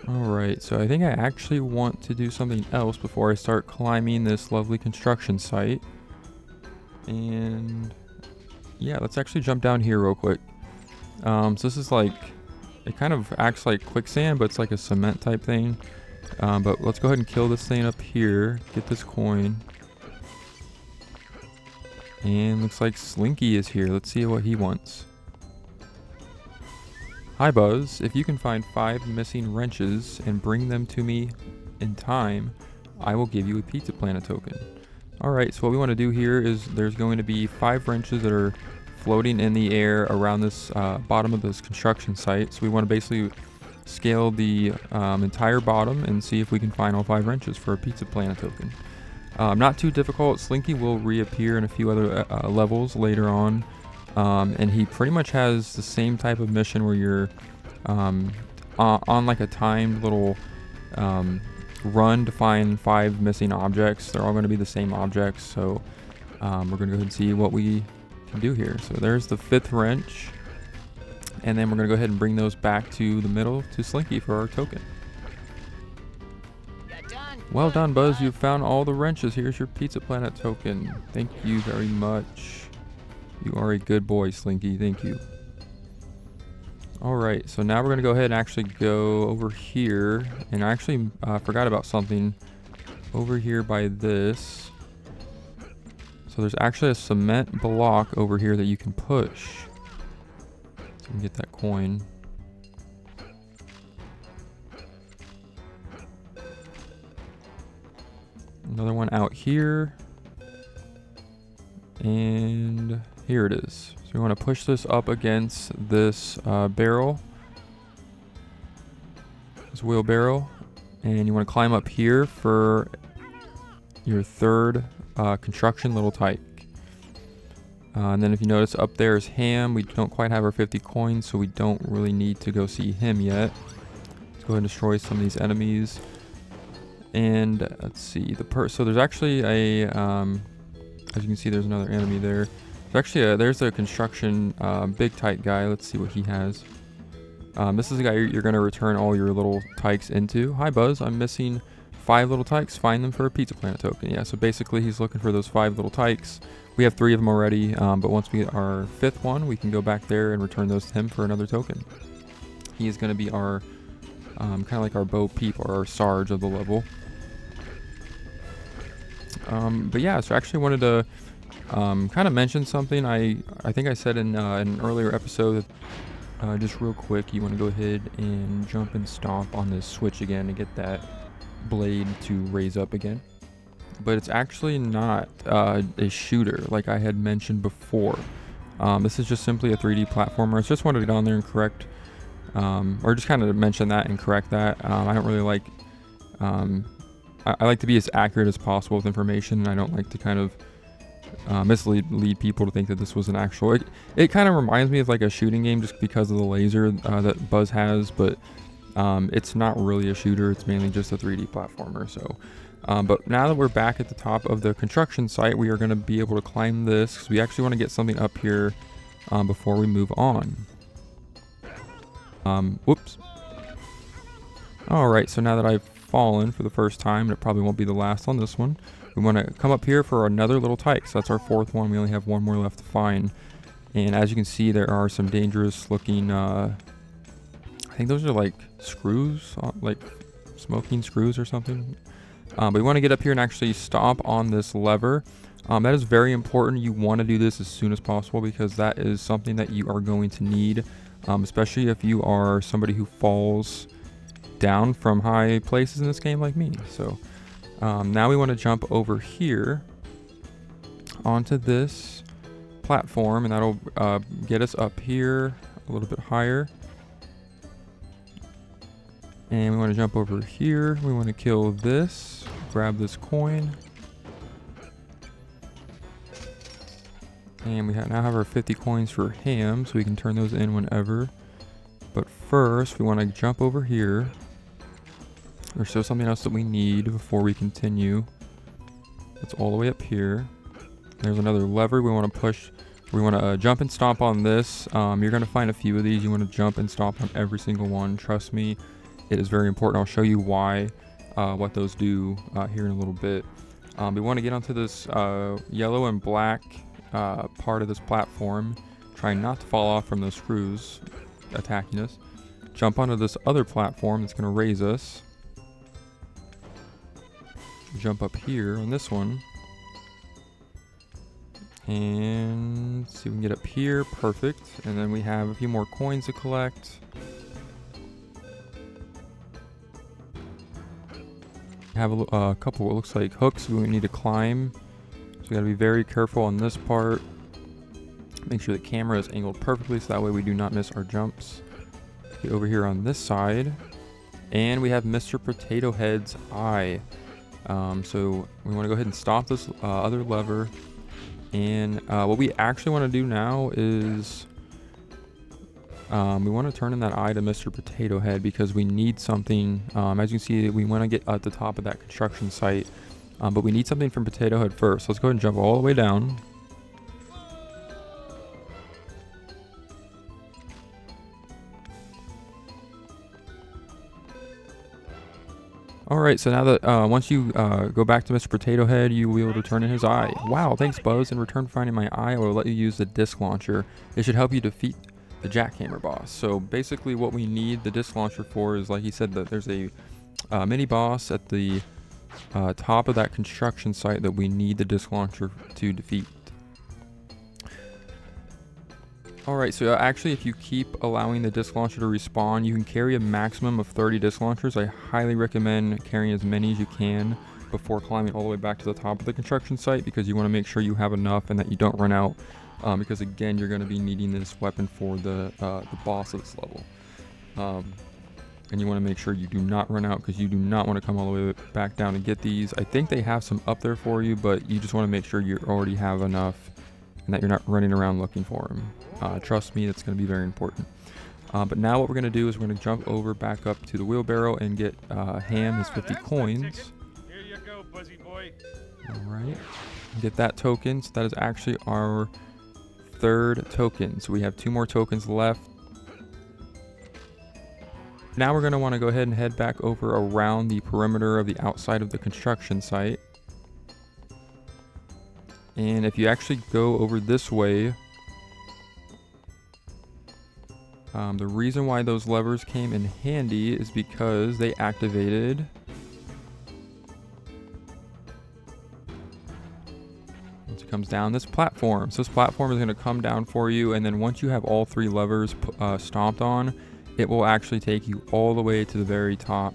Alright, so I think I actually want to do something else before I start climbing this lovely construction site. And yeah, let's actually jump down here real quick. So this is like, it kind of acts like quicksand, but it's like a cement type thing. But let's go ahead and kill this thing up here, get this coin. And looks like Slinky is here. Let's see what he wants. Hi Buzz, if you can find 5 missing wrenches and bring them to me in time, I will give you a Pizza Planet token. Alright, so what we want to do here is there's going to be 5 wrenches that are floating in the air around this bottom of this construction site. So we want to basically scale the entire bottom and see if we can find all 5 wrenches for a Pizza Planet token. Not too difficult. Slinky will reappear in a few other levels later on. And he pretty much has the same type of mission where you're on like a timed little run to find 5 missing objects. They're all going to be the same objects, so we're going to go ahead and see what we can do here. So there's the 5th wrench, and then we're going to go ahead and bring those back to the middle to Slinky for our token. Well done, Buzz. You've found all the wrenches. Here's your Pizza Planet token. Thank you very much. You are a good boy, Slinky. Thank you. Alright, so now we're going to go ahead and actually go over here. And I actually forgot about something over here by this. So there's actually a cement block over here that you can push. So we can get that coin. Another one out here. And here it is. So we want to push this up against this barrel, this wheelbarrow, and you want to climb up here for your 3rd construction little tyke. And then if you notice up there is Ham. We don't quite have our 50 coins, so we don't really need to go see him yet. Let's go ahead and destroy some of these enemies. And let's see, so there's actually a as you can see, there's another enemy there. There's actually there's a construction big tyke guy. Let's see what he has. This is the guy you're going to return all your little tykes into. Hi Buzz, I'm missing 5 little tykes. Find them for a Pizza Planet token. Yeah, so basically he's looking for those 5 little tykes. We have 3 of them already, but once we get our 5th one, we can go back there and return those to him for another token. He is going to be our kind of like our Peep or our Sarge of the level. But yeah, so I actually wanted to kind of mention something. I think I said in an earlier episode that just real quick, you want to go ahead and jump and stomp on this switch again to get that blade to raise up again. But it's actually not a shooter like I had mentioned before. This is just simply a 3D platformer. I just wanted to get on there and correct, or just kind of mention that and correct that. I don't really like... I like to be as accurate as possible with information, and I don't like to kind of mislead people to think that this was an actual... It kind of reminds me of like a shooting game just because of the laser that Buzz has, but it's not really a shooter. It's mainly just a 3D platformer. So, but now that we're back at the top of the construction site, we are going to be able to climb this because we actually want to get something up here before we move on. Whoops. Alright, so now that I've fallen for the first time, and it probably won't be the last on this one, we want to come up here for another little tyke. So that's our 4th one. We only have 1 more left to find, and as you can see, there are some dangerous looking I think those are like screws, like smoking screws or something, but we want to get up here and actually stomp on this lever. That is very important. You want to do this as soon as possible because that is something that you are going to need, especially if you are somebody who falls down from high places in this game like me. So now we want to jump over here onto this platform, and that'll get us up here a little bit higher. And we want to jump over here. We want to kill this, grab this coin, and we now have our 50 coins for Ham, so we can turn those in whenever. But first we want to jump over here. There's still something else that we need before we continue. It's all the way up here. There's another lever we want to push. We want to jump and stomp on this. You're going to find a few of these. You want to jump and stomp on every single one. Trust me, it is very important. I'll show you why, what those do here in a little bit. We want to get onto this yellow and black part of this platform. Try not to fall off from those screws attacking us. Jump onto this other platform that's going to raise us. Jump up here on this one. And see if we can get up here. Perfect. And then we have a few more coins to collect. Have a couple, what looks like hooks we need to climb. So we got to be very careful on this part. Make sure the camera is angled perfectly so that way we do not miss our jumps. Get over here on this side. And we have Mr. Potato Head's eye. So we want to go ahead and stop this other lever. And what we actually want to do now is we want to turn in that eye to Mr. Potato Head because we need something. As you can see, we want to get at the top of that construction site. But we need something from Potato Head first. So let's go ahead and jump all the way down. Alright, so now that once you go back to Mr. Potato Head, you will be able to turn in his eye. Wow, thanks Buzz. In return for finding my eye, I will let you use the disc launcher. It should help you defeat the Jackhammer boss. So basically what we need the disc launcher for is, like he said, that there's a mini boss at the top of that construction site that we need the disc launcher to defeat. Alright, so actually if you keep allowing the disc launcher to respawn, you can carry a maximum of 30 disc launchers. I highly recommend carrying as many as you can before climbing all the way back to the top of the construction site, because you want to make sure you have enough and that you don't run out, because again, you're going to be needing this weapon for the boss of this level. And you want to make sure you do not run out, because you do not want to come all the way back down and get these. I think they have some up there for you, but you just want to make sure you already have enough and that you're not running around looking for them. Trust me, that's going to be very important. But now what we're going to do is we're going to jump over back up to the wheelbarrow and get Ham his 50 coins. Here you go, Buzzy boy. Alright, get that token. So that is actually our third token. So we have 2 more tokens left. Now we're going to want to go ahead and head back over around the perimeter of the outside of the construction site. And if you actually go over this way, the reason why those levers came in handy is because they activated once it comes down this platform. So this platform is going to come down for you, and then once you have all 3 levers stomped on, it will actually take you all the way to the very top.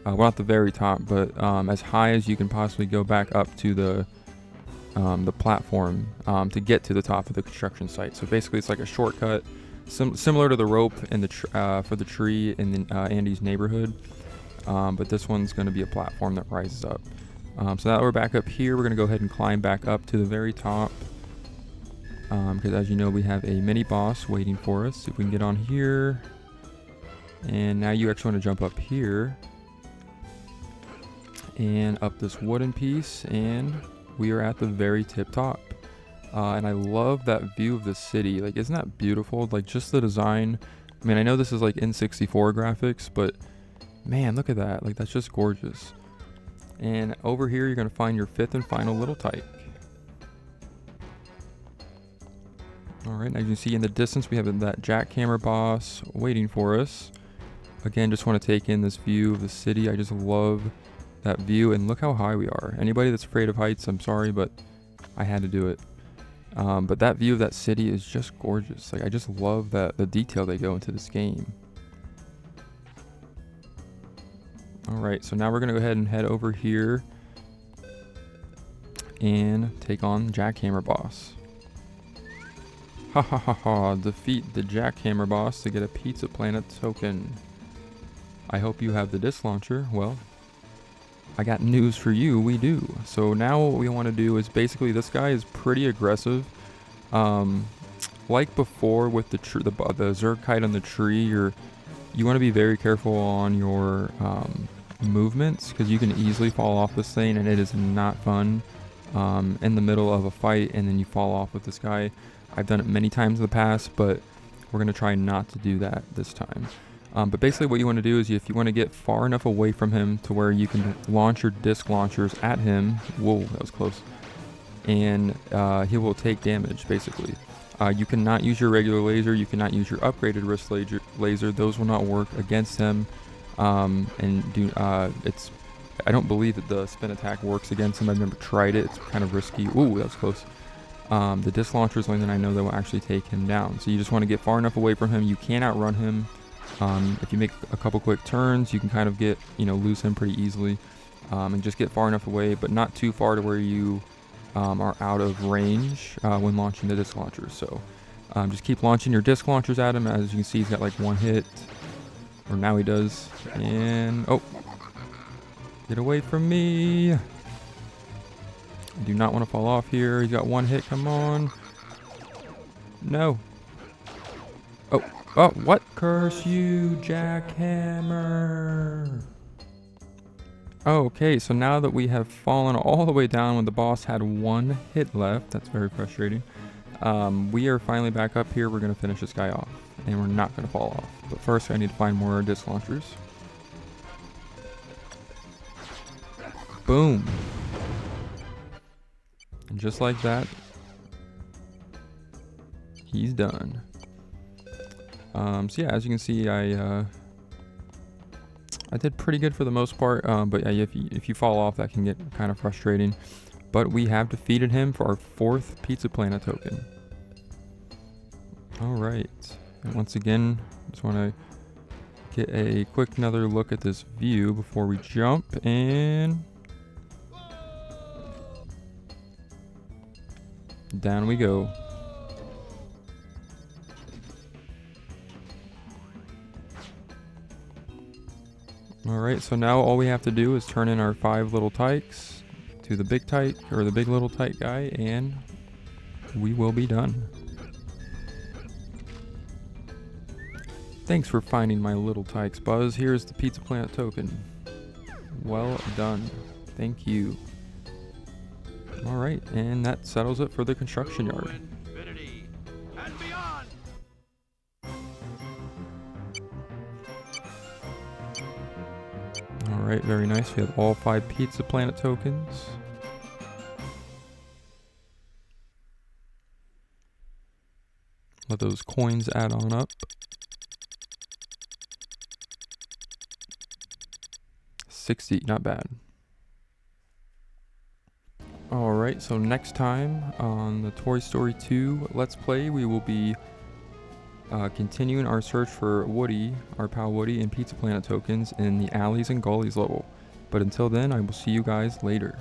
Well, not the very top, but as high as you can possibly go back up to the platform to get to the top of the construction site. So basically it's like a shortcut, similar to the rope in the for the tree in Andy's neighborhood, but this one's going to be a platform that rises up. So now that we're back up here, we're going to go ahead and climb back up to the very top, because as you know, we have a mini boss waiting for us. If we can get on here, and now you actually want to jump up here and up this wooden piece, and we are at the very tip top. And I love that view of the city. Like, isn't that beautiful? Like, just the design. I mean, I know this is like N64 graphics, but man, look at that. Like, that's just gorgeous. And over here, you're going to find your 5th and final little Tike. Alright, as you can see in the distance, we have that Jackhammer boss waiting for us. Again, just want to take in this view of the city. I just love that view, and look how high we are. Anybody that's afraid of heights, I'm sorry, but I had to do it. But that view of that city is just gorgeous. Like, I just love the detail they go into this game. Alright, so now we're going to go ahead and head over here and take on Jackhammer boss. Ha ha ha ha, defeat the Jackhammer boss to get a Pizza Planet token. I hope you have the disc launcher. Well, I got news for you, we do. So now what we want to do is basically, this guy is pretty aggressive. Like before with the Zerg on the tree, you want to be very careful on your movements, because you can easily fall off this thing, and it is not fun in the middle of a fight and then you fall off with this guy. I've done it many times in the past, but we're going to try not to do that this time. But basically what you want to do is if you want to get far enough away from him to where you can launch your disc launchers at him. Whoa, that was close. And he will take damage, basically. You cannot use your regular laser. You cannot use your upgraded wrist laser. Those will not work against him. I don't believe that the spin attack works against him. I've never tried it. It's kind of risky. Ooh, that was close. The disc launcher is the only thing I know that will actually take him down. So you just want to get far enough away from him. You can outrun him. If you make a couple quick turns, you can kind of get, lose him pretty easily. And just get far enough away, but not too far to where you are out of range when launching the disc launchers. So just keep launching your disc launchers at him. As you can see, he's got like one hit. Or now he does. And, oh. Get away from me. I do not want to fall off here. He's got one hit. Come on. No. Oh, what? Curse you, Jackhammer. Okay, so now that we have fallen all the way down when the boss had one hit left, that's very frustrating. We are finally back up here. We're going to finish this guy off. And we're not going to fall off. But first, I need to find more disc launchers. Boom. And just like that, he's done. So yeah, as you can see, I did pretty good for the most part. But yeah, if you fall off, that can get kind of frustrating. But we have defeated him for our 4th Pizza Planet token. All right. And once again, just want to get a quick another look at this view before we jump and down we go. Alright, so now all we have to do is turn in our 5 little Tikes to the big Tike, or the big little Tike guy, and we will be done. Thanks for finding my little Tikes, Buzz. Here's the Pizza Planet token. Well done. Thank you. Alright, and that settles it for the construction yard. Alright, very nice. We have all 5 Pizza Planet tokens. Let those coins add on up. 60, not bad. Alright, so next time on the Toy Story 2 Let's Play, we will be continuing our search for Woody, our pal Woody, and Pizza Planet tokens in the Alleys and Gullies level. But until then, I will see you guys later.